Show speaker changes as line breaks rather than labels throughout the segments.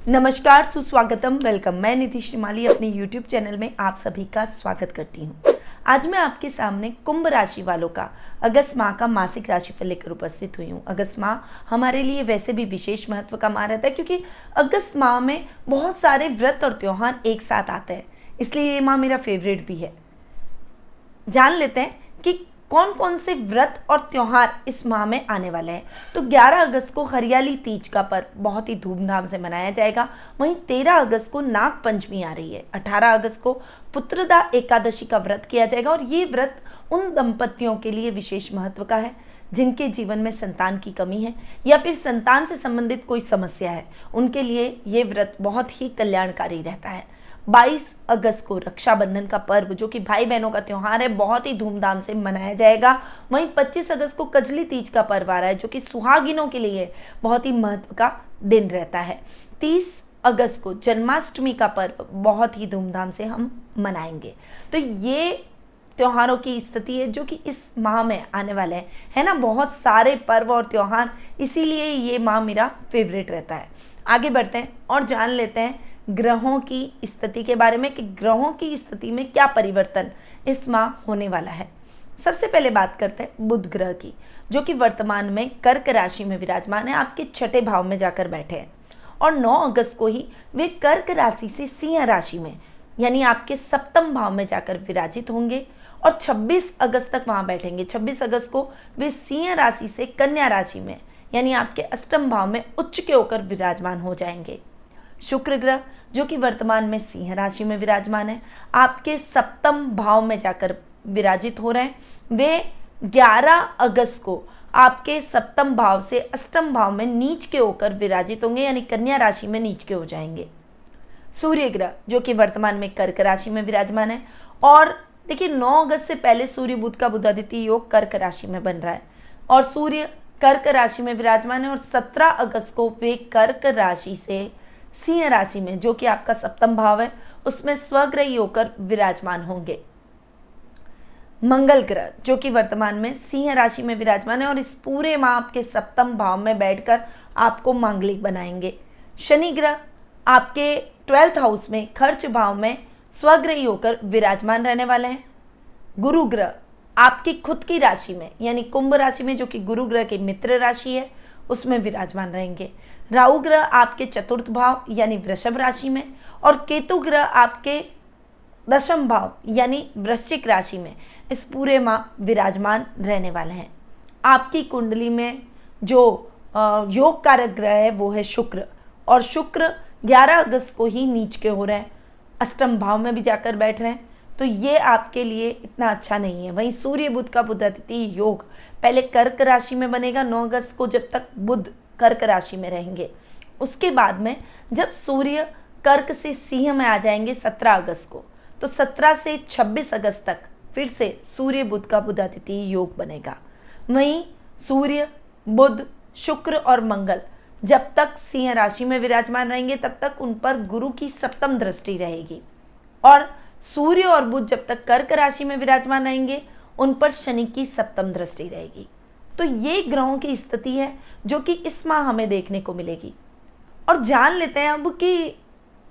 नमस्कार, सुस्वागतम, वेलकम। मैं निधि श्रीमाली अपने YouTube चैनल में आप सभी का स्वागत करती हूँ। आज मैं आपके सामने कुंभ राशि वालों का अगस्त माह का मासिक राशिफल लेकर उपस्थित हुई हूँ। अगस्त माह हमारे लिए वैसे भी विशेष महत्व का माह रहता है क्योंकि अगस्त माह में बहुत सारे व्रत और त्योहार एक साथ आते हैं, इसलिए ये माह मेरा फेवरेट भी है। जान लेते हैं कि कौन कौन से व्रत और त्योहार इस माह में आने वाले हैं। तो 11 अगस्त को हरियाली तीज का पर्व बहुत ही धूमधाम से मनाया जाएगा। वहीं 13 अगस्त को नाग पंचमी आ रही है। 18 अगस्त को पुत्रदा एकादशी का व्रत किया जाएगा और ये व्रत उन दंपतियों के लिए विशेष महत्व का है जिनके जीवन में संतान की कमी है या फिर संतान से संबंधित कोई समस्या है। उनके लिए ये व्रत बहुत ही कल्याणकारी रहता है। 22 अगस्त को रक्षाबंधन का पर्व जो कि भाई बहनों का त्योहार है बहुत ही धूमधाम से मनाया जाएगा। वहीं 25 अगस्त को कजली तीज का पर्व आ रहा है जो कि सुहागिनों के लिए बहुत ही महत्व का दिन रहता है। 30 अगस्त को जन्माष्टमी का पर्व बहुत ही धूमधाम से हम मनाएंगे। तो ये त्योहारों की स्थिति है जो कि इस माह में आने वाले हैं, है ना। बहुत सारे पर्व और त्योहार, इसीलिए ये माह मेरा फेवरेट रहता है। आगे बढ़ते हैं और जान लेते हैं ग्रहों की स्थिति के बारे में कि ग्रहों की स्थिति में क्या परिवर्तन इस माह होने वाला है। सबसे पहले बात करते हैं बुध ग्रह की, जो कि वर्तमान में कर्क राशि में विराजमान है, आपके छठे भाव में जाकर बैठे हैं और 9 अगस्त को ही वे कर्क राशि से सिंह राशि में यानी आपके सप्तम भाव में जाकर विराजित होंगे और 26 अगस्त तक वहां बैठेंगे। 26 अगस्त को वे सिंह राशि से कन्या राशि में यानी आपके अष्टम भाव में उच्च के होकर विराजमान हो जाएंगे। शुक्र ग्रह जो कि वर्तमान में सिंह राशि में विराजमान है, आपके सप्तम भाव में जाकर विराजित हो रहे हैं। वे 11 अगस्त को आपके सप्तम भाव से अष्टम भाव में नीच के होकर विराजित होंगे यानी कन्या राशि में नीच के हो जाएंगे। सूर्य ग्रह जो कि वर्तमान में कर्क राशि में विराजमान है और देखिए 9 अगस्त से पहले सूर्य बुध का बुधादित्य योग कर्क राशि में बन रहा है और सूर्य कर्क राशि में विराजमान है और 17 अगस्त को वे कर्क राशि से सिंह राशि में जो कि आपका सप्तम भाव है उसमें स्वग्रही होकर विराजमान होंगे। मंगल ग्रह जो कि वर्तमान में सिंह राशि में विराजमान है और इस पूरे माह आपके सप्तम भाव में बैठकर आपको मांगलिक बनाएंगे। शनि ग्रह आपके 12th हाउस में खर्च भाव में स्वग्रही होकर विराजमान रहने वाले हैं। गुरु ग्रह आपकी खुद की राशि में यानी कुंभ राशि में जो कि गुरु ग्रह की मित्र राशि है उसमें विराजमान रहेंगे। राहु ग्रह आपके चतुर्थ भाव यानी वृषभ राशि में और केतु ग्रह आपके दशम भाव यानी वृश्चिक राशि में इस पूरे माह विराजमान रहने वाले हैं। आपकी कुंडली में जो योग कारक ग्रह है वो है शुक्र और शुक्र 11 अगस्त को ही नीच के हो रहे हैं, अष्टम भाव में भी जाकर बैठ रहे हैं, तो ये आपके लिए इतना अच्छा नहीं है। वहीं सूर्य बुध का बुधादित्य योग पहले कर्क राशि में बनेगा 9 अगस्त को, जब तक बुध कर्क राशि में रहेंगे। उसके बाद में जब सूर्य कर्क से सिंह में आ जाएंगे 17 अगस्त को, तो 17 से 26 अगस्त तक फिर से सूर्य बुध का बुधादित्य योग बनेगा। वहीं सूर्य बुध शुक्र और मंगल जब तक सिंह राशि में विराजमान रहेंगे तब तक उन पर गुरु की सप्तम दृष्टि रहेगी और सूर्य और बुध जब तक कर्क राशि में विराजमान रहेंगे उन पर शनि की सप्तम दृष्टि रहेगी। तो ये ग्रहों की स्थिति है जो कि इस माह हमें देखने को मिलेगी। और जान लेते हैं अब कि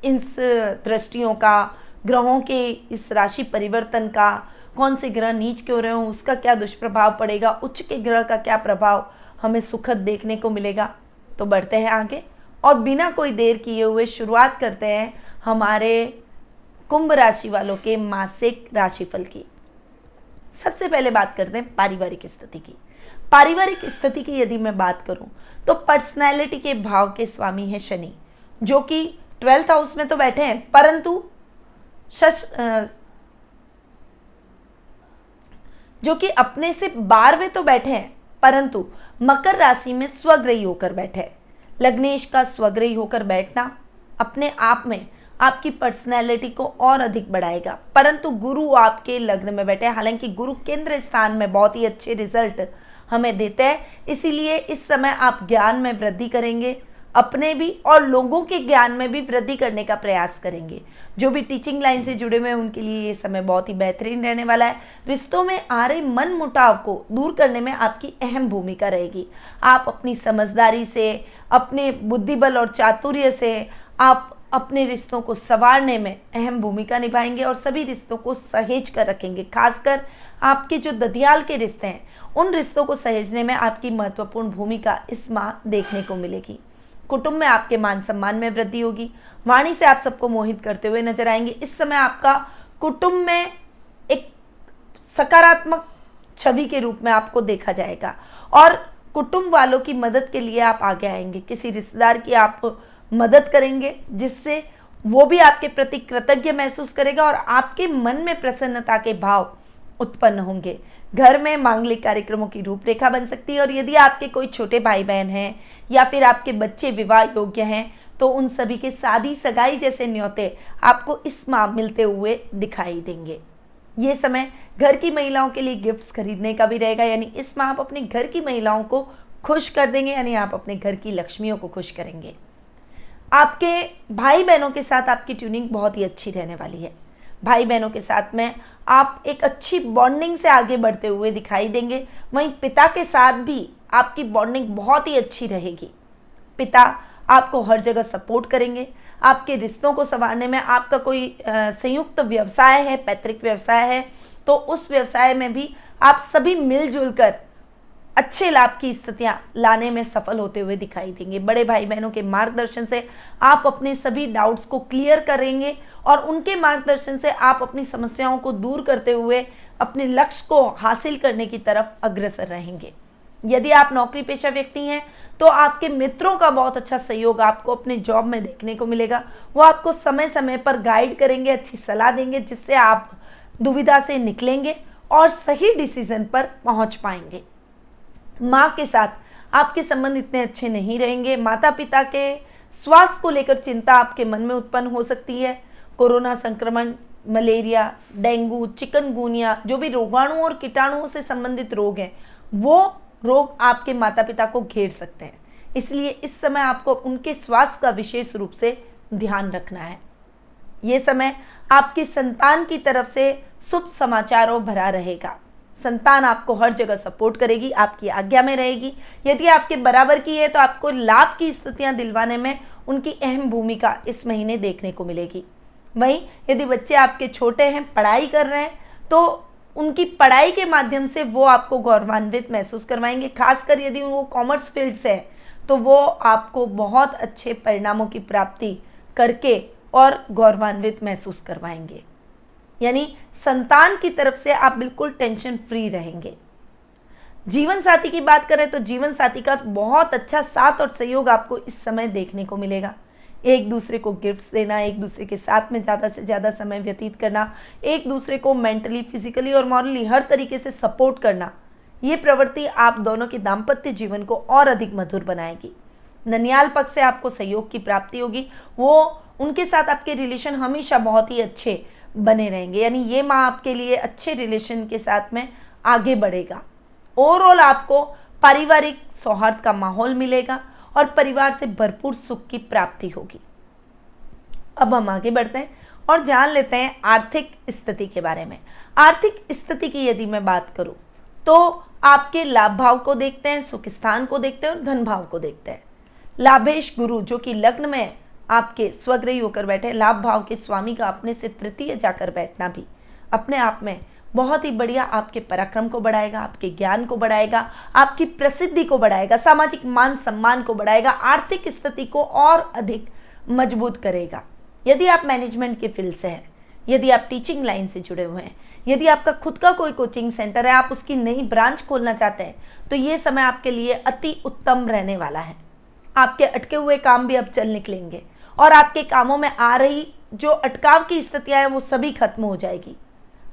इस दृष्टियों का, ग्रहों के इस राशि परिवर्तन का, कौन से ग्रह नीच के हो रहे हो उसका क्या दुष्प्रभाव पड़ेगा, उच्च के ग्रह का क्या प्रभाव हमें सुखद देखने को मिलेगा। तो बढ़ते हैं आगे और बिना कोई देर किए हुए शुरुआत करते हैं हमारे कुंभ राशि वालों के मासिक राशिफल की। सबसे पहले बात करते हैं पारिवारिक स्थिति की। पारिवारिक स्थिति की यदि मैं बात करूं तो पर्सनैलिटी के भाव के स्वामी है शनि जो कि 12th हाउस में तो बैठे हैं, परंतु जो कि अपने से 12वें तो बैठे हैं परंतु मकर राशि में स्वग्रही होकर बैठे हैं। लग्नेश का स्वग्रही होकर बैठना अपने आप में आपकी पर्सनैलिटी को और अधिक बढ़ाएगा, परंतु गुरु आपके लग्न में बैठे हैं। हालांकि गुरु केंद्र स्थान में बहुत ही अच्छे रिजल्ट हमें देते हैं, इसीलिए इस समय आप ज्ञान में वृद्धि करेंगे, अपने भी और लोगों के ज्ञान में भी वृद्धि करने का प्रयास करेंगे। जो भी टीचिंग लाइन से जुड़े हुए हैं उनके लिए ये समय बहुत ही बेहतरीन रहने वाला है। रिश्तों में आ रहे मन मुटाव को दूर करने में आपकी अहम भूमिका रहेगी। आप अपनी समझदारी से, अपने बुद्धिबल और चातुर्य से आप अपने रिश्तों को संवारने में अहम भूमिका निभाएंगे और सभी रिश्तों को सहेज कर रखेंगे। खासकर आपके जो ददियाल के रिश्ते हैं, उन रिश्तों को सहेजने में आपकी महत्वपूर्ण भूमिका इस माह देखने को मिलेगी। कुटुंब में आपके मान सम्मान में वृद्धि होगी। वाणी से आप सबको मोहित करते हुए नजर आएंगे। इस समय आपका कुटुंब में एक सकारात्मक छवि के रूप में आपको देखा जाएगा और कुटुंब वालों की मदद के लिए आप आगे आएंगे। किसी रिश्तेदार की आप मदद करेंगे जिससे वो भी आपके प्रति कृतज्ञ महसूस करेगा और आपके मन में प्रसन्नता के भाव उत्पन्न होंगे। घर में मांगलिक कार्यक्रमों की रूपरेखा बन सकती है और यदि आपके कोई छोटे भाई बहन हैं या फिर आपके बच्चे विवाह योग्य हैं तो उन सभी के शादी सगाई जैसे न्योते आपको इस माह मिलते हुए दिखाई देंगे। ये समय घर की महिलाओं के लिए गिफ्ट्स खरीदने का भी रहेगा, यानी इस माह आप अपने घर की महिलाओं को खुश कर देंगे, यानी आप अपने घर की लक्ष्मियों को खुश करेंगे। आपके भाई बहनों के साथ आपकी ट्यूनिंग बहुत ही अच्छी रहने वाली है। भाई बहनों के साथ में आप एक अच्छी बॉन्डिंग से आगे बढ़ते हुए दिखाई देंगे। वहीं पिता के साथ भी आपकी बॉन्डिंग बहुत ही अच्छी रहेगी। पिता आपको हर जगह सपोर्ट करेंगे। आपके रिश्तों को संवारने में आपका कोई संयुक्त व्यवसाय है, पैतृक व्यवसाय है, तो उस व्यवसाय में भी आप सभी मिलजुल कर अच्छे लाभ की स्थितियां लाने में सफल होते हुए दिखाई देंगे। बड़े भाई बहनों के मार्गदर्शन से आप अपने सभी डाउट्स को क्लियर करेंगे और उनके मार्गदर्शन से आप अपनी समस्याओं को दूर करते हुए अपने लक्ष्य को हासिल करने की तरफ अग्रसर रहेंगे। यदि आप नौकरी पेशा व्यक्ति हैं तो आपके मित्रों का बहुत अच्छा सहयोग आपको अपने जॉब में देखने को मिलेगा। वो आपको समय समय पर गाइड करेंगे, अच्छी सलाह देंगे, जिससे आप दुविधा से निकलेंगे और सही डिसीजन पर पहुंच पाएंगे। माँ के साथ आपके संबंध इतने अच्छे नहीं रहेंगे। माता पिता के स्वास्थ्य को लेकर चिंता आपके मन में उत्पन्न हो सकती है। कोरोना संक्रमण, मलेरिया, डेंगू, चिकनगुनिया, जो भी रोगाणु और कीटाणुओं से संबंधित रोग हैं, वो रोग आपके माता पिता को घेर सकते हैं। इसलिए इस समय आपको उनके स्वास्थ्य का विशेष रूप से ध्यान रखना है। ये समय आपकी संतान की तरफ से शुभ समाचारों भरा रहेगा। संतान आपको हर जगह सपोर्ट करेगी, आपकी आज्ञा में रहेगी। यदि आपके बराबर की है तो आपको लाभ की स्थितियां दिलवाने में उनकी अहम भूमिका इस महीने देखने को मिलेगी। वहीं यदि बच्चे आपके छोटे हैं, पढ़ाई कर रहे हैं, तो उनकी पढ़ाई के माध्यम से वो आपको गौरवान्वित महसूस करवाएंगे। खासकर यदि वो कॉमर्स फील्ड से है तो वो आपको बहुत अच्छे परिणामों की प्राप्ति करके और गौरवान्वित महसूस करवाएंगे। यानी संतान की तरफ से आप बिल्कुल टेंशन फ्री रहेंगे। जीवन साथी की बात करें तो जीवन साथी का बहुत अच्छा साथ और सहयोग आपको इस समय देखने को मिलेगा। एक दूसरे को गिफ्ट्स देना, एक दूसरे के साथ में ज़्यादा से ज़्यादा समय व्यतीत करना, एक दूसरे को मेंटली, फिजिकली और मॉरली हर तरीके से सपोर्ट करना, ये प्रवृत्ति आप दोनों के दाम्पत्य जीवन को और अधिक मधुर बनाएगी। ननियाल पक्ष से आपको सहयोग की प्राप्ति होगी। वो उनके साथ आपके रिलेशन हमेशा बहुत ही अच्छे बने रहेंगे, यानी ये माह आपके लिए अच्छे रिलेशन के साथ में आगे बढ़ेगा। ओवरऑल आपको पारिवारिक सौहार्द का माहौल मिलेगा और परिवार से भरपूर सुख की प्राप्ति होगी। अब हम आगे बढ़ते हैं और जान लेते हैं आर्थिक स्थिति के बारे में। आर्थिक स्थिति की यदि मैं बात करूं तो आपके लाभ भाव को देखते हैं, सुख स्थान को देखते हैं और धन भाव को देखते हैं। लाभेश गुरु जो कि लग्न में आपके स्वग्रही होकर बैठे, लाभ भाव के स्वामी का अपने से तृतीय जाकर बैठना भी अपने आप में बहुत ही बढ़िया आपके पराक्रम को बढ़ाएगा, आपके ज्ञान को बढ़ाएगा, आपकी प्रसिद्धि को बढ़ाएगा, सामाजिक मान सम्मान को बढ़ाएगा, आर्थिक स्थिति को और अधिक मजबूत करेगा। यदि आप मैनेजमेंट के फील्ड से हैं, यदि आप टीचिंग लाइन से जुड़े हुए हैं, यदि आपका खुद का कोई कोचिंग सेंटर है, आप उसकी नई ब्रांच खोलना चाहते हैं, तो ये समय आपके लिए अति उत्तम रहने वाला है। आपके अटके हुए काम भी अब चल निकलेंगे और आपके कामों में आ रही जो अटकाव की स्थितियां हैं वो सभी खत्म हो जाएगी।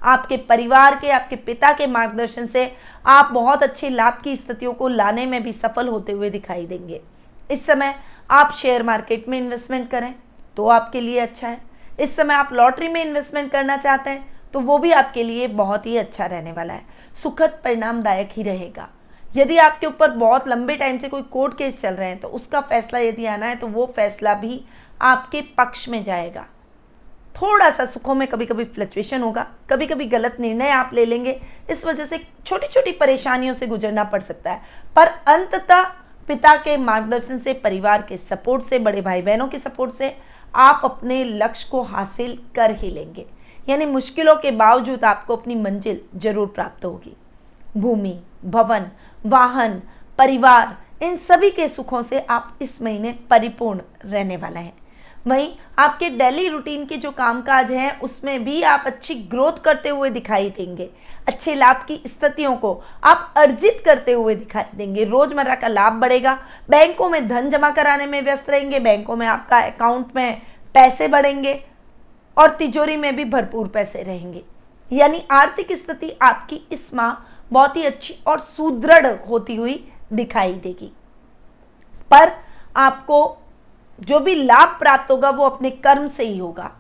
आपके परिवार के, आपके पिता के मार्गदर्शन से आप बहुत अच्छे लाभ की स्थितियों को लाने में भी सफल होते हुए दिखाई देंगे। इस समय आप शेयर मार्केट में इन्वेस्टमेंट करें तो आपके लिए अच्छा है। इस समय आप लॉटरी में इन्वेस्टमेंट करना चाहते हैं तो वो भी आपके लिए बहुत ही अच्छा रहने वाला है, सुखद परिणामदायक ही रहेगा। यदि आपके ऊपर बहुत लंबे टाइम से कोई कोर्ट केस चल रहे हैं तो उसका फैसला यदि आना है तो वो फैसला भी आपके पक्ष में जाएगा। थोड़ा सा सुखों में कभी कभी फ्लक्चुएशन होगा, कभी कभी गलत निर्णय आप ले लेंगे, इस वजह से छोटी छोटी परेशानियों से गुजरना पड़ सकता है, पर अंततः पिता के मार्गदर्शन से, परिवार के सपोर्ट से, बड़े भाई बहनों के सपोर्ट से आप अपने लक्ष्य को हासिल कर ही लेंगे। यानी मुश्किलों के बावजूद आपको अपनी मंजिल जरूर प्राप्त होगी। भूमि, भवन, वाहन, परिवार, इन सभी के सुखों से आप इस महीने परिपूर्ण रहने वाले हैं। वहीं आपके डेली रूटीन के जो कामकाज हैं उसमें भी आप अच्छी ग्रोथ करते हुए दिखाई देंगे। अच्छे लाभ की स्थितियों को आप अर्जित करते हुए दिखाई देंगे। रोजमर्रा का लाभ बढ़ेगा। बैंकों में धन जमा कराने में व्यस्त रहेंगे। बैंकों में आपका अकाउंट में पैसे बढ़ेंगे और तिजोरी में भी भरपूर पैसे रहेंगे। यानी आर्थिक स्थिति आपकी इस माह बहुत ही अच्छी और सुदृढ़ होती हुई दिखाई देगी। पर आपको जो भी लाभ प्राप्त होगा वो अपने कर्म से ही होगा।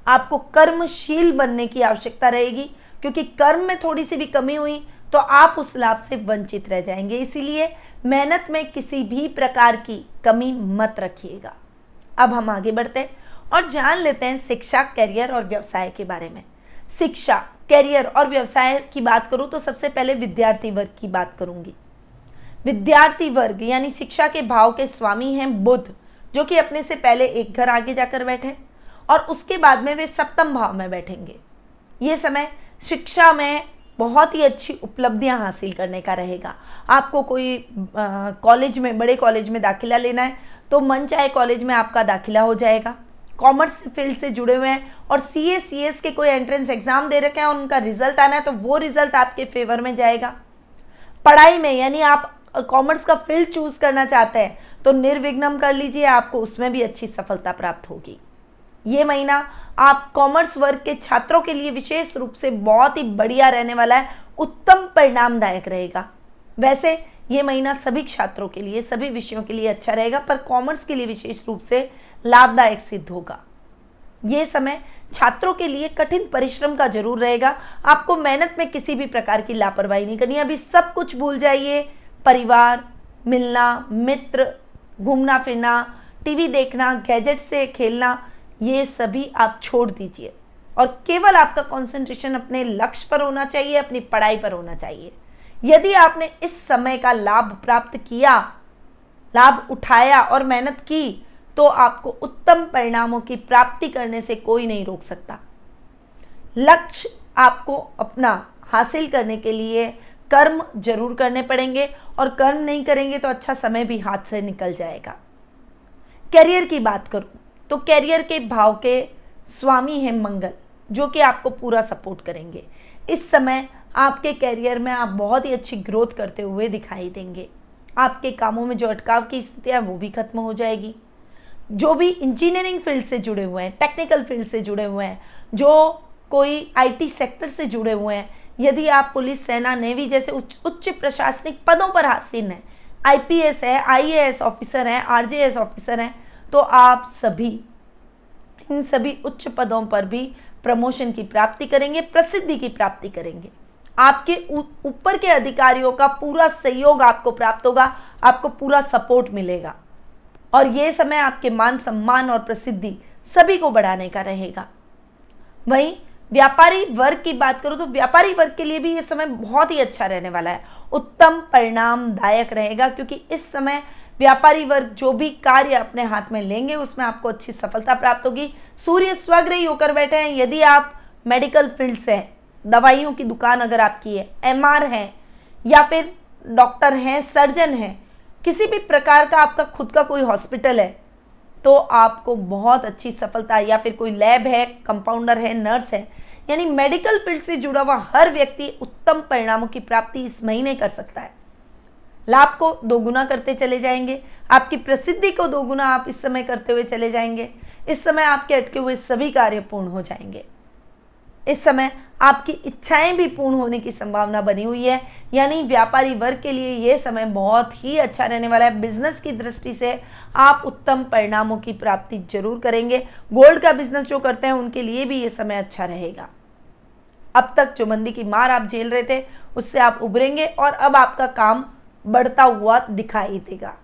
आपको कर्मशील बनने की आवश्यकता रहेगी, क्योंकि कर्म में थोड़ी सी भी कमी हुई तो आप उस लाभ से वंचित रह जाएंगे। इसीलिए मेहनत में किसी भी प्रकार की कमी मत रखिएगा। अब हम आगे बढ़ते हैं और जान लेते हैं शिक्षा, करियर और व्यवसाय के बारे में। शिक्षा, करियर और व्यवसाय की बात करूं तो सबसे पहले विद्यार्थी वर्ग की बात करूंगी। विद्यार्थी वर्ग यानी शिक्षा के भाव के स्वामी हैं बुध, जो कि अपने से पहले एक घर आगे जाकर बैठे और उसके बाद में वे सप्तम भाव में बैठेंगे। ये समय शिक्षा में बहुत ही अच्छी उपलब्धियां हासिल करने का रहेगा। आपको कोई कॉलेज में, बड़े कॉलेज में दाखिला लेना है तो मन चाहे कॉलेज में आपका दाखिला हो जाएगा। कॉमर्स फील्ड से जुड़े हुए हैं और सीए, सीएस के कोई एंट्रेंस एग्जाम दे रखे हैं और उनका रिजल्ट आना है तो वो रिजल्ट आपके फेवर में जाएगा। पढ़ाई में यानी आप कॉमर्स का फील्ड चूज करना चाहते हैं तो निर्विघ्न कर लीजिए, आपको उसमें भी अच्छी सफलता प्राप्त होगी। ये महीना आप कॉमर्स वर्ग के छात्रों के लिए विशेष रूप से बहुत ही बढ़िया रहने वाला है, उत्तम परिणामदायक रहेगा। वैसे ये महीना सभी छात्रों के लिए, सभी विषयों के लिए अच्छा रहेगा, पर कॉमर्स के लिए विशेष रूप से लाभदायक सिद्ध होगा। ये समय छात्रों के लिए कठिन परिश्रम का जरूर रहेगा। आपको मेहनत में किसी भी प्रकार की लापरवाही नहीं करनी। अभी सब कुछ भूल जाइए। परिवार, मिलना, मित्र, घूमना फिरना, टीवी देखना, गैजेट से खेलना, ये सभी आप छोड़ दीजिए और केवल आपका कंसंट्रेशन अपने लक्ष्य पर होना चाहिए, अपनी पढ़ाई पर होना चाहिए। यदि आपने इस समय का लाभ प्राप्त किया, लाभ उठाया और मेहनत की तो आपको उत्तम परिणामों की प्राप्ति करने से कोई नहीं रोक सकता। लक्ष्य आपको अपना हासिल करने के लिए कर्म जरूर करने पड़ेंगे और कर्म नहीं करेंगे तो अच्छा समय भी हाथ से निकल जाएगा। करियर की बात करूं तो करियर के भाव के स्वामी हैं मंगल, जो कि आपको पूरा सपोर्ट करेंगे। इस समय आपके करियर में आप बहुत ही अच्छी ग्रोथ करते हुए दिखाई देंगे। आपके कामों में जो अटकाव की स्थितियां वो भी खत्म हो जाएगी। जो भी इंजीनियरिंग फील्ड से जुड़े हुए हैं, टेक्निकल फील्ड से जुड़े हुए हैं, जो कोई आईटी सेक्टर से जुड़े हुए हैं, यदि आप पुलिस, सेना, नेवी जैसे उच्च प्रशासनिक पदों पर आसीन हैं, आईपीएस है, आईएएस ऑफिसर हैं, आरजेएस ऑफिसर हैं, तो आप सभी इन सभी उच्च पदों पर भी प्रमोशन की प्राप्ति करेंगे, प्रसिद्धि की प्राप्ति करेंगे। आपके ऊपर के अधिकारियों का पूरा सहयोग आपको प्राप्त होगा, आपको पूरा सपोर्ट मिलेगा और यह समय आपके मान सम्मान और प्रसिद्धि सभी को बढ़ाने का रहेगा। वहीं व्यापारी वर्ग की बात करूं तो व्यापारी वर्ग के लिए भी यह समय बहुत ही अच्छा रहने वाला है, उत्तम परिणामदायक रहेगा, क्योंकि इस समय व्यापारी वर्ग जो भी कार्य अपने हाथ में लेंगे उसमें आपको अच्छी सफलता प्राप्त होगी। सूर्य स्वग्रही होकर बैठे हैं। यदि आप मेडिकल फील्ड से हैं, दवाइयों की दुकान अगर आपकी है, एमआर है या फिर डॉक्टर हैं, सर्जन हैं, किसी भी प्रकार का आपका खुद का कोई हॉस्पिटल है तो आपको बहुत अच्छी सफलता, या फिर कोई लैब है, कंपाउंडर है, नर्स है, यानी मेडिकल फील्ड से जुड़ा हुआ हर व्यक्ति उत्तम परिणामों की प्राप्ति इस महीने कर सकता है। लाभ को दोगुना करते चले जाएंगे, आपकी प्रसिद्धि को दोगुना आप इस समय करते हुए चले जाएंगे। इस समय आपके अटके हुए सभी कार्य पूर्ण हो जाएंगे। इस समय आपकी इच्छाएं भी पूर्ण होने की संभावना बनी हुई है, यानी व्यापारी वर्ग के लिए यह समय बहुत ही अच्छा रहने वाला है। बिजनेस की दृष्टि से आप उत्तम परिणामों की प्राप्ति जरूर करेंगे। गोल्ड का बिजनेस जो करते हैं उनके लिए भी यह समय अच्छा रहेगा। अब तक जो मंदी की मार आप झेल रहे थे उससे आप उभरेंगे और अब आपका काम बढ़ता हुआ दिखाई देगा।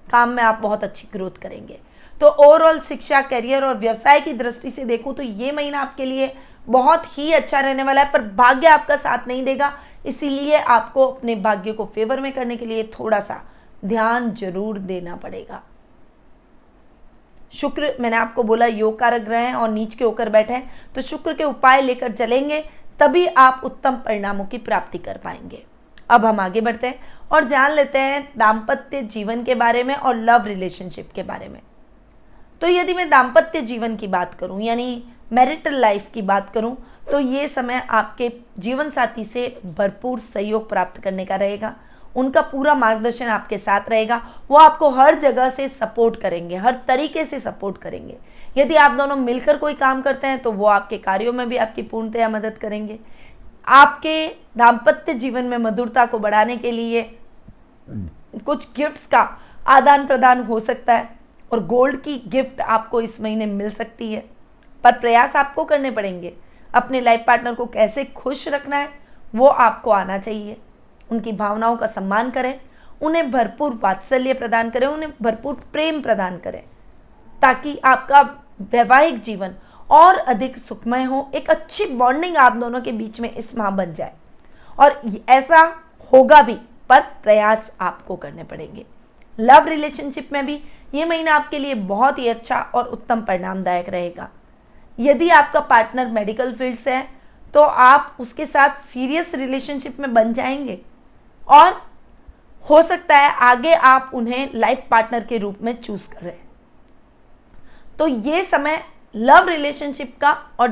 काम में आप बहुत अच्छी ग्रोथ करेंगे। तो ओवरऑल शिक्षा, करियर और व्यवसाय की दृष्टि से देखूं तो ये महीना आपके लिए बहुत ही अच्छा रहने वाला है, पर भाग्य आपका साथ नहीं देगा, इसीलिए आपको अपने भाग्य को फेवर में करने के लिए थोड़ा सा ध्यान जरूर देना पड़ेगा। शुक्र मैंने आपको बोला योग कारक ग्रह हैं और नीच के होकर बैठे हैं, तो शुक्र के उपाय लेकर चलेंगे तभी आप उत्तम परिणामों की प्राप्ति कर पाएंगे। अब हम आगे बढ़ते हैं और जान लेते हैं दाम्पत्य जीवन के बारे में और लव रिलेशनशिप के बारे में। तो यदि मैं दाम्पत्य जीवन की बात करूं यानी मैरिटल लाइफ की बात करूं, तो ये समय आपके जीवन साथी से भरपूर सहयोग प्राप्त करने का रहेगा। उनका पूरा मार्गदर्शन आपके साथ रहेगा, वो आपको हर जगह से सपोर्ट करेंगे, हर तरीके से सपोर्ट करेंगे। यदि आप दोनों मिलकर कोई काम करते हैं तो वो आपके कार्यों में भी आपकी पूर्णतया मदद करेंगे। आपके दाम्पत्य जीवन में मधुरता को बढ़ाने के लिए कुछ गिफ्ट्स का आदान प्रदान हो सकता है और गोल्ड की गिफ्ट आपको इस महीने मिल सकती है, पर प्रयास आपको करने पड़ेंगे। अपने लाइफ पार्टनर को कैसे खुश रखना है वो आपको आना चाहिए। उनकी भावनाओं का सम्मान करें, उन्हें भरपूर वात्सल्य प्रदान करें, उन्हें भरपूर प्रेम प्रदान करें, ताकि आपका वैवाहिक जीवन और अधिक सुखमय हो। एक अच्छी बॉन्डिंग आप दोनों के बीच में इस माह बन जाए, और ऐसा होगा भी, पर प्रयास आपको करने पड़ेंगे। लव रिलेशनशिप में भी ये महीना आपके लिए बहुत ही अच्छा और उत्तम परिणामदायक रहेगा। यदि आपका पार्टनर मेडिकल फील्ड से है तो आप उसके साथ सीरियस रिलेशनशिप में बन जाएंगे और हो सकता है आगे आप उन्हें लाइफ पार्टनर के रूप में चूज करें। तो ये समय लव रिलेशनशिप का और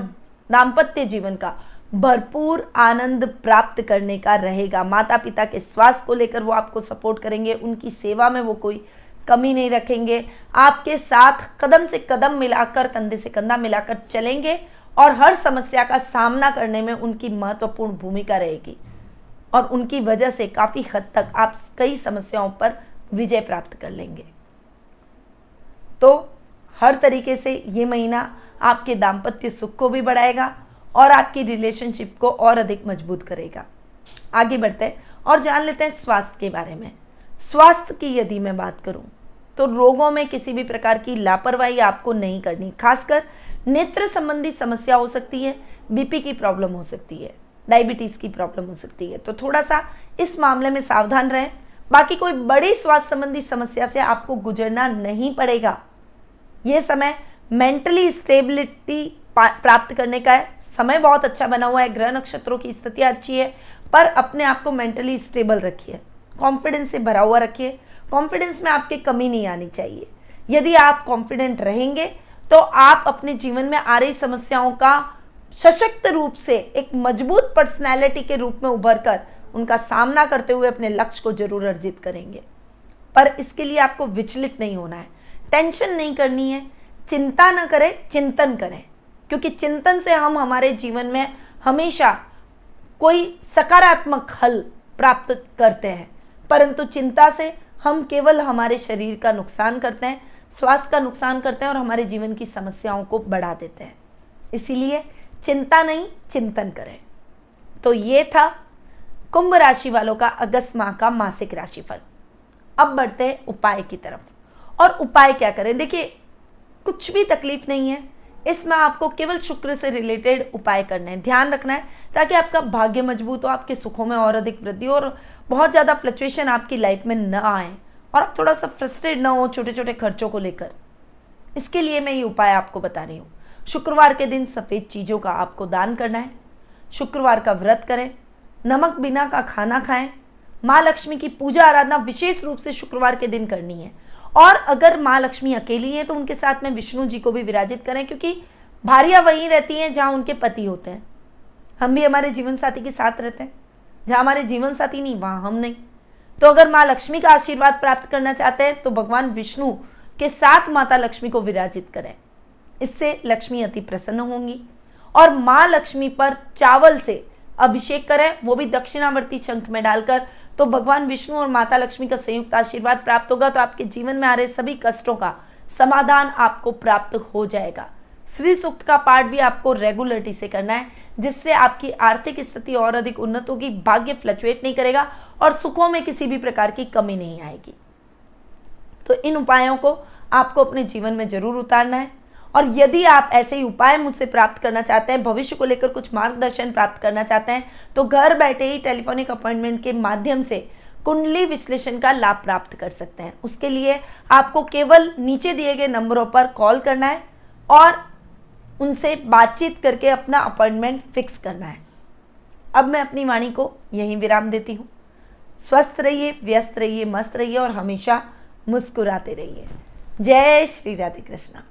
दाम्पत्य जीवन का भरपूर आनंद प्राप्त करने का रहेगा। माता पिता के स्वास्थ्य को लेकर वो आपको सपोर्ट करेंगे, उनकी सेवा में वो कोई कमी नहीं रखेंगे, आपके साथ कदम से कदम मिलाकर, कंधे से कंधा मिलाकर चलेंगे और हर समस्या का सामना करने में उनकी महत्वपूर्ण भूमिका रहेगी और उनकी वजह से काफ़ी हद तक आप कई समस्याओं पर विजय प्राप्त कर लेंगे। तो हर तरीके से ये महीना आपके दाम्पत्य सुख को भी बढ़ाएगा और आपकी रिलेशनशिप को और अधिक मजबूत करेगा। आगे बढ़ते हैं और जान लेते हैं स्वास्थ्य के बारे में। स्वास्थ्य की यदि मैं बात करूं तो रोगों में किसी भी प्रकार की लापरवाही आपको नहीं करनी। खासकर नेत्र संबंधी समस्या हो सकती है, बीपी की प्रॉब्लम हो सकती है, डायबिटीज की प्रॉब्लम हो सकती है, तो थोड़ा सा इस मामले में सावधान रहें। बाकी कोई बड़ी स्वास्थ्य संबंधी समस्या से आपको गुजरना नहीं पड़ेगा। यह समय मेंटली स्टेबिलिटी प्राप्त करने का है। समय बहुत अच्छा बना हुआ है, ग्रह नक्षत्रों की स्थितियां अच्छी है, पर अपने आप को मेंटली स्टेबल रखिए, कॉन्फिडेंस से भरा हुआ रखिए। कॉन्फिडेंस में आपकी कमी नहीं आनी चाहिए। यदि आप कॉन्फिडेंट रहेंगे तो आप अपने जीवन में आ रही समस्याओं का सशक्त रूप से एक मजबूत पर्सनैलिटी के रूप में उभर कर उनका सामना करते हुए अपने लक्ष्य को जरूर अर्जित करेंगे। पर इसके लिए आपको विचलित नहीं होना है, टेंशन नहीं करनी है, चिंता न करें, चिंतन करें, क्योंकि चिंतन से हम हमारे जीवन में हमेशा कोई सकारात्मक हल प्राप्त करते हैं, परंतु चिंता से हम केवल हमारे शरीर का नुकसान करते हैं, स्वास्थ्य का नुकसान करते हैं और हमारे जीवन की समस्याओं को बढ़ा देते हैं। इसीलिए चिंता नहीं, चिंतन करें। तो ये था कुंभ राशि वालों का अगस्त माह का मासिक राशिफल। अब बढ़ते हैं उपाय की तरफ। और उपाय क्या करें? देखिए, कुछ भी तकलीफ नहीं है, इसमें आपको केवल शुक्र से रिलेटेड उपाय करने हैं, ध्यान रखना है, ताकि आपका भाग्य मजबूत हो, आपके सुखों में और अधिक वृद्धि हो और बहुत ज़्यादा फ्लक्चुएशन आपकी लाइफ में न आए और आप थोड़ा सा फ्रस्ट्रेट ना हो छोटे छोटे खर्चों को लेकर। इसके लिए मैं ये उपाय आपको बता रही हूँ। शुक्रवार के दिन सफ़ेद चीज़ों का आपको दान करना है, शुक्रवार का व्रत करें, नमक बिना का खाना खाएं, माँ लक्ष्मी की पूजा आराधना विशेष रूप से शुक्रवार के दिन करनी है। और अगर माँ लक्ष्मी अकेली है तो उनके साथ में विष्णु जी को भी विराजित करें, क्योंकि भारियाँ वहीं रहती हैं जहाँ उनके पति होते हैं। हम भी हमारे जीवन साथी के साथ रहते हैं, जहाँ हमारे जीवन साथी नहीं वहाँ हम नहीं। तो अगर माँ लक्ष्मी का आशीर्वाद प्राप्त करना चाहते हैं तो भगवान विष्णु के साथ माता लक्ष्मी को विराजित करें, इससे लक्ष्मी अति प्रसन्न होंगी। और माँ लक्ष्मी पर चावल से अभिषेक करें, वो भी दक्षिणावर्ती शंख में डालकर, तो भगवान विष्णु और माता लक्ष्मी का संयुक्त आशीर्वाद प्राप्त होगा। तो आपके जीवन में आ रहे सभी कष्टों का समाधान आपको प्राप्त हो जाएगा। श्री सूक्त का पाठ भी आपको रेगुलरिटी से करना है, जिससे आपकी आर्थिक स्थिति और अधिक उन्नत होगी, भाग्य फ्लक्चुएट नहीं करेगा और सुखों में किसी भी प्रकार की कमी नहीं आएगी। तो इन उपायों को आपको अपने जीवन में जरूर उतारना है। और यदि आप ऐसे ही उपाय मुझसे प्राप्त करना चाहते हैं, भविष्य को लेकर कुछ मार्गदर्शन प्राप्त करना चाहते हैं, तो घर बैठे ही टेलीफोनिक अपॉइंटमेंट के माध्यम से कुंडली विश्लेषण का लाभ प्राप्त कर सकते हैं। उसके लिए आपको केवल नीचे दिए गए नंबरों पर कॉल करना है और उनसे बातचीत करके अपना अपॉइंटमेंट फिक्स करना है। अब मैं अपनी वाणी को यहीं विराम देती हूँ। स्वस्थ रहिए, व्यस्त रहिए, मस्त रहिए और हमेशा मुस्कुराते रहिए। जय श्री राधे कृष्णा।